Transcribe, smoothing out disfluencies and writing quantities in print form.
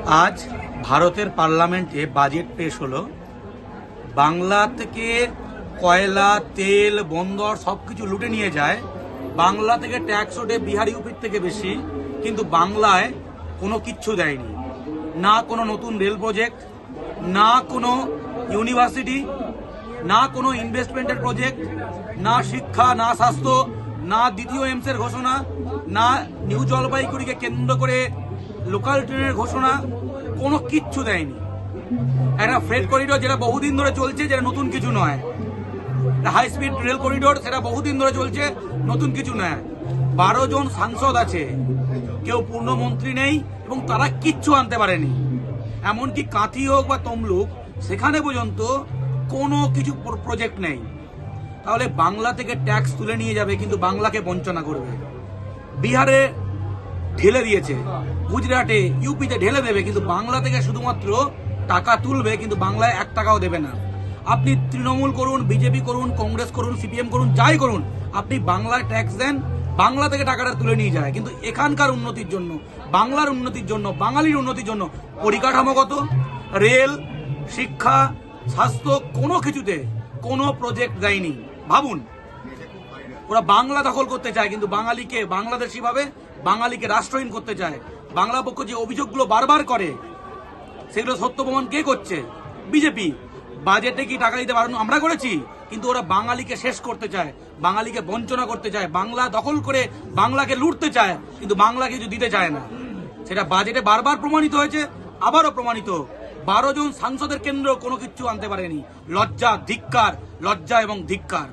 আজ ভারতের পার্লামেন্টে বাজেট পেশ হলো। বাংলা থেকে কয়লা, তেল, বন্দর সবকিছু লুটে নিয়ে যায়। বাংলা থেকে ট্যাক্স ওঠে বিহার ইউপির থেকে বেশি, কিন্তু বাংলায় কোনো কিচ্ছু দেয়নি। না কোনো নতুন রেল প্রজেক্ট, না কোনো ইউনিভার্সিটি, না কোনো ইনভেস্টমেন্টের প্রজেক্ট, না শিক্ষা, না স্বাস্থ্য, না দ্বিতীয় এমসের ঘোষণা, না নিউ জলপাইগুড়িকে কেন্দ্র করে লোকাল ট্রেনের ঘোষণা, কোনো কিচ্ছু দেয়নি। একটা ফ্রেট করিডোর যেটা বহুদিন ধরে চলছে, যেটা নতুন কিছু নয়। হাই স্পিড রেল করিডোর সেটা বহুদিন ধরে চলছে, নতুন কিছু নয়। 12 জন সাংসদ আছে, কেউ পূর্ণমন্ত্রী নেই এবং তারা কিচ্ছু আনতে পারেনি। এমনকি কাঁথি হোক বা তমলুক, সেখানে পর্যন্ত কোনো কিছু প্রজেক্ট নেই। তাহলে বাংলা থেকে ট্যাক্স তুলে নিয়ে যাবে, কিন্তু বাংলাকে বঞ্চনা করবে। বিহারে ঢেলে দিয়েছে, গুজরাটে, ইউপিতে ঢেলে দেবে, কিন্তু বাংলা থেকে শুধুমাত্র টাকা তুলবে, কিন্তু বাংলায় 1 টাকাও দেবে না। আপনি তৃণমূল করুন, বিজেপি করুন, কংগ্রেস করুন, সিপিএম করুন, যাই করুন, আপনি বাংলায় ট্যাক্স দেন, বাংলা থেকে টাকাটা তুলে নিয়ে যায়। কিন্তু এখানকার উন্নতির জন্য, বাংলার উন্নতির জন্য, বাঙালির উন্নতির জন্য পরিকাঠামোগত, রেল, শিক্ষা, স্বাস্থ্য, কোনো কিছুতে কোনো প্রজেক্ট দেয়নি। ভাবুন, ওরা বাংলা দখল করতে চায়, কিন্তু বাঙালিকে বাংলাদেশি ভাবে, বাঙালিকে রাষ্ট্রহীন করতে চায়। বাংলা পক্ষ যে অভিযোগগুলো বারবার করে, সেগুলো সত্য প্রমাণ কে করছে? বিজেপি। বাজেটে কি টাকা দিতে পারেন? আমরা করেছি। কিন্তু ওরা বাঙালিকে শেষ করতে চায়, বাঙালিকে বঞ্চনা করতে চায়, বাংলা দখল করে বাংলাকে লুটতে চায়, কিন্তু বাংলাকে কিছু দিতে চায় না। সেটা বাজেটে বারবার প্রমাণিত হয়েছে, আবারও প্রমাণিত। 12 জন সাংসদের কেন্দ্র কোনো কিছু আনতে পারেনি। লজ্জা, ধিক্কার, লজ্জা এবং ধিক্কার।